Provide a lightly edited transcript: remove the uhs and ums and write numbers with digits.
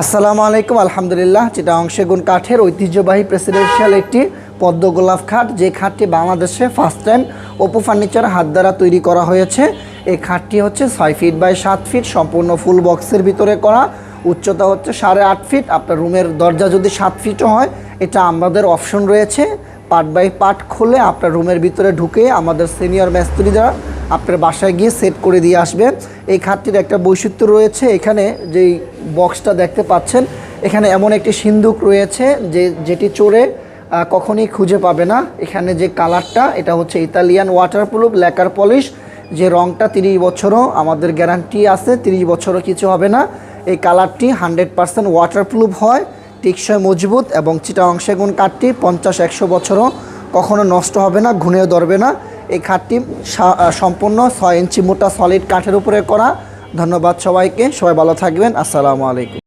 আসসালামু আলাইকুম। আলহামদুলিল্লাহ, চিটাগং সেগুন কাঠের ঐতিহ্যবাহী প্রেসিডেন্সিয়াল একটি পদ্ম গোলাপ খাট, যে খাটটি বাংলাদেশে ফার্স্ট টাইম অপু ফার্নিচার হাত দ্বারা তৈরি করা হয়েছে। এই খাটটি হচ্ছে 6 ফিট বাই 7 ফিট, সম্পূর্ণ ফুল বক্সের ভিতরে করা। উচ্চতা হচ্ছে 8.5 ফিট। আপনার রুমের দরজা যদি 7 ফিটও হয়, এটা আমাদের অপশন রয়েছে। পার্ট বাই পার্ট খুলে আপনার রুমের ভিতরে ঢুকে আমাদের সিনিয়র মিস্ত্রিরা আপনার বাসায় গিয়ে সেট করে দিয়ে আসবে। এই খাটটির একটা বৈশিষ্ট্য রয়েছে, এখানে যেই বক্সটা দেখতে পাচ্ছেন, এখানে এমন একটি সিন্দুক রয়েছে যেটি চোরে কখনই খুঁজে পাবে না। এখানে যে কালারটা, এটা হচ্ছে ইতালিয়ান ওয়াটারপ্রুফ ল্যাকার পলিশ, যে রঙটা 30 বছরও আমাদের গ্যারান্টি আছে, 30 বছরও কিছু হবে না। এই কালারটি 100% ওয়াটারপ্রুফ হয়, টেকসই মজবুত, এবং চিটাগং সেগুন কাঠটি 50-100 বছরও কখনো নষ্ট হবে না, ঘুণেও ধরবে না। এই খাটটি সম্পূর্ণ 6 ইঞ্চি মোটা সলিড কাঠের উপরে করা। ধন্যবাদ সবাইকে, সবাই ভালো থাকবেন। আসসালামু আলাইকুম।